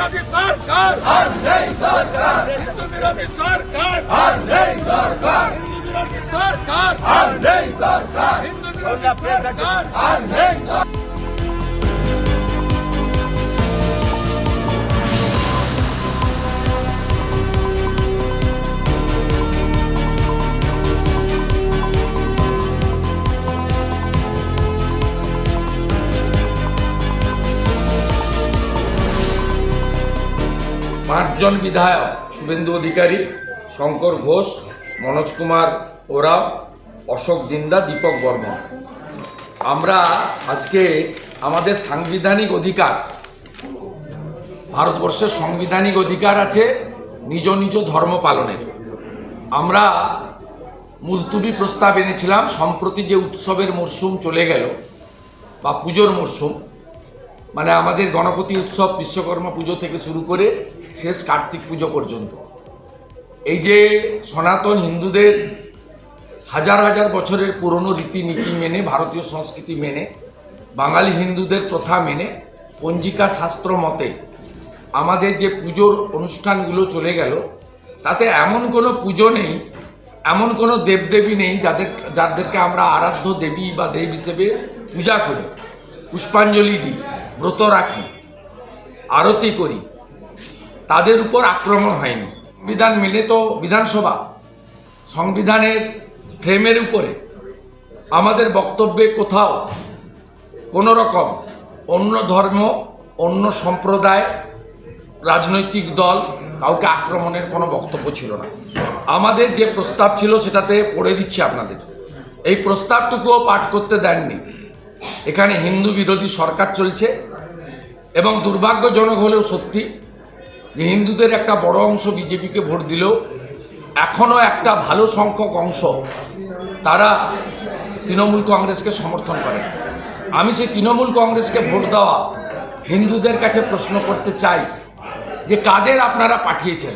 বিরোধী সরকার হিন্দু বিরোধী সরকার হিন্দু বিরোধী সরকার হিন্দু বিরোধী সরকার পাঁচজন বিধায়ক শুভেন্দু অধিকারী, শঙ্কর ঘোষ, মনোজ কুমার ওরাও, অশোক দিন্দা, দীপক বর্মন। আমরা আজকে আমাদের সাংবিধানিক অধিকার, ভারতবর্ষের সাংবিধানিক অধিকার আছে নিজ নিজ ধর্ম পালনের। আমরা মুলতুবি প্রস্তাব এনেছিলাম। সম্প্রতি যে উৎসবের মরশুম চলে গেল বা পুজোর মরশুম, মানে আমাদের গণপতি উৎসব, বিশ্বকর্মা পুজো থেকে শুরু করে শেষ কার্তিক পুজো পর্যন্ত, এই যে সনাতন হিন্দুদের হাজার হাজার বছরের পুরনো রীতিনীতি মেনে, ভারতীয় সংস্কৃতি মেনে, বাঙালি হিন্দুদের প্রথা মেনে, পঞ্জিকা শাস্ত্র মতে আমাদের যে পুজোর অনুষ্ঠানগুলো চলে গেল, তাতে এমন কোনো পুজো নেই, এমন কোনো দেবদেবী নেই যাদেরকে আমরা আরাধ্য দেবী বা দেব হিসেবে পূজা করি, পুষ্পাঞ্জলি দিই, ব্রত রাখি, আরতি করি, তাদের উপর আক্রমণ হয়নি। সংবিধান মেনে তো বিধানসভা সংবিধানের ফ্রেমের উপরে আমাদের বক্তব্যে কোথাও কোনো রকম অন্য ধর্ম, অন্য সম্প্রদায়, রাজনৈতিক দল কাউকে আক্রমণের কোনো বক্তব্য ছিল না। আমাদের যে প্রস্তাব ছিল সেটাতে পড়ে দিচ্ছি আপনাদের। এই প্রস্তাবটুকুও পাঠ করতে দেননি। এখানে হিন্দু বিরোধী সরকার চলছে এবং দুর্ভাগ্যজনক হলেও সত্যি যে হিন্দুদের একটা বড় অংশ বিজেপিকে ভোট দিলেও এখনও একটা ভালো সংখ্যক অংশ তারা তৃণমূল কংগ্রেসকে সমর্থন করে। আমি সেই তৃণমূল কংগ্রেসকে ভোট দেওয়া হিন্দুদের কাছে প্রশ্ন করতে চাই যে কাদের আপনারা পাঠিয়েছেন।